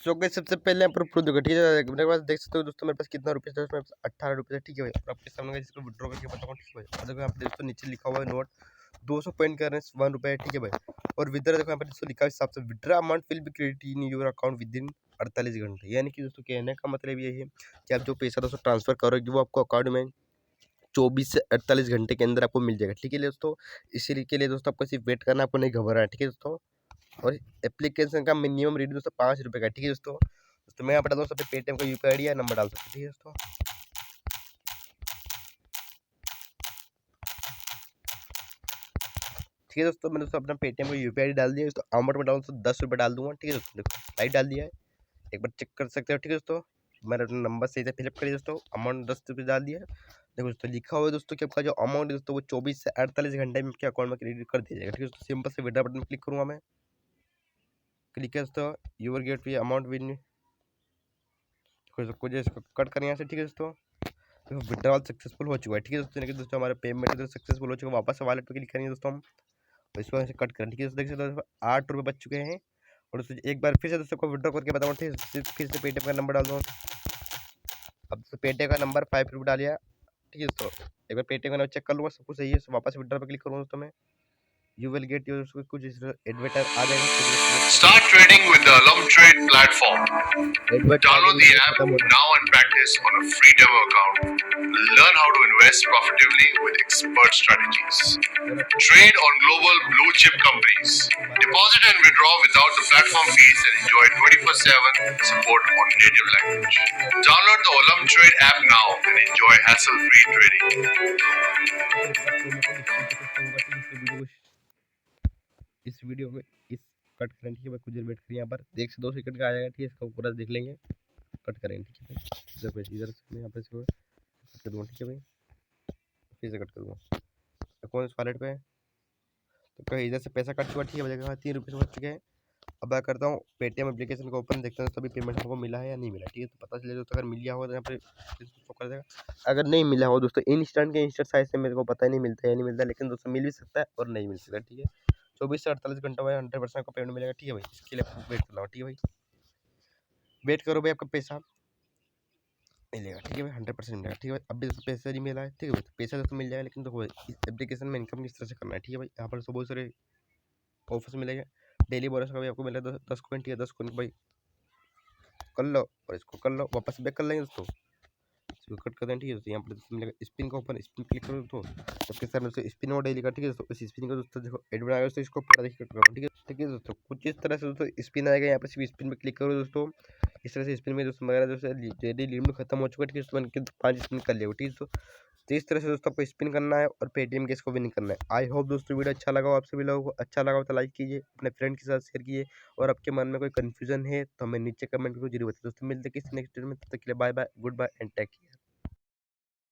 So guys सबसे पहले यहाँ पर प्रूफ देखो, ठीक है। मेरे पास देख सकते हो दोस्तों, मेरे पास कितना रुपये है, मेरे पास 18 रुपये है, ठीक है भाई। और आपके सामने गाइस इसको विड्रॉ करके बताऊँ, ठीक है भाई। और देखो यहाँ पे दोस्तों नीचे लिखा हुआ है नोट 200 पॉइंट कर रहे हैं 1 रुपये, ठीक है भाई। और विद्रा देखो यहाँ पर दोस्तों लिखा है हिसाब से, withdraw amount will be credit in your account with in 48 घंटे। यानी कि दोस्तों कहने का मतलब ये है कि आप जो पैसा दोस्तों ट्रांसफर करोगे वो आपको अकाउंट में 24 से 48 घंटे के अंदर आपको मिल जाएगा, ठीक है दोस्तों। इसी के लिए दोस्तों आपको सिर्फ वेट करना, आपको नहीं घबराना है, ठीक है दोस्तों। और एप्लीकेशन का मिनिमम रेट दोस्तों 5 रुपये का, ठीक है दोस्तों। दोस्तों मैं यहाँ बता दूँ सबसे पेटीएम का यूपीआई आईडी या नंबर डाल सकते हैं, ठीक है दोस्तों। ठीक है दोस्तों, मैंने दोस्तों अपना पेटीएम का यूपीआई आईडी डाल दिया दोस्तों। अमाउंट में डालूँ तो 10 रुपये डाल दूंगा, ठीक है दोस्तों। देखो लाइट डाल दिया है, एक बार चेक कर सकते हो, ठीक है दोस्तों। मैंने अपना नंबर सही से फिलअप करिए दोस्तों, अमाउंट 10 रुपये डाल दिया है। देखो दोस्तों लिखा हुआ है दोस्तों कि आपका जो अमाउंट है दोस्तों वो 24 से 48 घंटे में आपके अकाउंट में क्रेडिट कर दिया जाएगा, ठीक है दोस्तों। सिंपल से विड्रॉ बटन क्लिक करूँगा मैं, क्लिक है दोस्तों, यूर गेट पे अमाउंट विन कुछ इसको कट करें यहाँ से, ठीक है दोस्तों। देखो विड्रॉल सक्सेसफुल हो चुका है, ठीक है दोस्तों। कि दोस्तों हमारा पेमेंट सक्सेसफुल हो चुका है, वापस वॉलेट पे क्लिक करेंगे दोस्तों हम, और इसको ऐसे कट करें, ठीक है दोस्तों। देख सकते हो 8 रुपये बच चुके हैं। और दोस्तों एक बार फिर से दोस्तों को विड्रॉ करके बताऊँ, ठीक है। फिर से पेटीएम का नंबर डाल दूँ। अब दोस्तों पेटीएम का नंबर 5 रुपये डालिए, ठीक है दोस्तों। एक बार पेटीएम का नंबर चेक कर लूँगा, सब कुछ सही है। वापस विड्रॉ पे क्लिक करूँगा दोस्तों मैं, यू विल गेट योर कुछ एडवर्टाइज आ जाएगा। Start trading with the Alum Trade platform. Download the app now and practice on a free demo account. Learn how to invest profitably with expert strategies. Trade on global blue chip companies. Deposit and withdraw without the platform fees and enjoy 24/7 support on native language. Download the Alum Trade app now and enjoy hassle-free trading. इस video में इस cut करें, ठीक है भाई। कुछ देर wait करिए, यहाँ पर 1 से 2 सेकंड का आ जाएगा, ठीक है। इसको पूरा देख लेंगे, कट करेंगे, ठीक है भाई। इधर से मैं यहाँ पर इसको कट कर दूँगा, ठीक है भाई। फिर से कट करूँगा, कौन इस वॉलेट पे है तो कहीं इधर से पैसा कट चुका, ठीक है भाई। 3 रुपये से बच चुके हैं। अब मैं करता हूँ पेटीएम एप्लीकेशन को ओपन, देखते हैं सभी पेमेंट हमको मिला है या नहीं मिला, ठीक है। तो पता चले दोस्तों, अगर मिल गया होगा तो यहाँ पर शो कर देगा। अगर नहीं मिला हो दोस्तों, इंस्टेंट साइज से मेरे को पता ही नहीं मिलता है या नहीं मिलता, लेकिन दोस्तों मिल भी सकता है और नहीं मिल सकता, ठीक है। 24 से 48 घंटे में 100% का पेमेंट मिलेगा, ठीक है भाई। इसके लिए आपको वेट करना हो, ठीक है भाई। वेट करो भाई, आपका पैसा मिलेगा, ठीक है भाई। 100% मिलेगा, ठीक है भाई। अभी दोस्तों पैसा नहीं मिला है, ठीक है भाई। तो पैसा दोस्तों मिल जाएगा, लेकिन देखो इस एप्लीकेशन में इनकम किस तरह से करना है, ठीक है भाई। यहाँ पर बहुत सारे ऑफर्स मिलेगा। डेली बोनस का भी आपको मिलेगा 10 कॉइन, ठीक है। 10 कॉइन भाई कर लो और इसको कर लो, वापस बैक कर लेंगे दोस्तों। इसको कट कर दें, ठीक है दोस्तों। यहाँ पर दोस्तों मिलेगा स्पिन का ऊपर, स्पिन क्लिक करो दोस्तों। सबके साथ दोस्तों स्पिन और डेली का, ठीक है दोस्तों। इस स्पिन का दोस्तों देखो एड बनाएगा दोस्तों, इसको पूरा देखिए कट करो, ठीक है दोस्तों। कुछ इस तरह से दोस्तों स्पिन आएगा, यहाँ पर सिर्फ स्पिन पे क्लिक करो दोस्तों। इस तरह से स्पिन में दोस्तों वगैरह दोस्तों डेली लिमिट खत्म हो चुका है, ठीक है दोस्तों। मैंने 5 स्पिन कर लिया, ठीक है दोस्तों। तो इस तरह से दोस्तों आपको स्पिन करना है और पेटीएम के इसको भी नहीं करना है। आई होप दोस्तों वीडियो अच्छा लगा हो, आप सभी लोगों को अच्छा लगा हो तो लाइक कीजिए, अपने फ्रेंड के साथ शेयर कीजिए। और आपके मन में कोई कन्फ्यूजन है तो हमें नीचे कमेंट करके जरूर बताइए दोस्तों। मिलते हैं किसी नेक्स्ट वीडियो में, तब तक के लिए bye bye, goodbye and take care.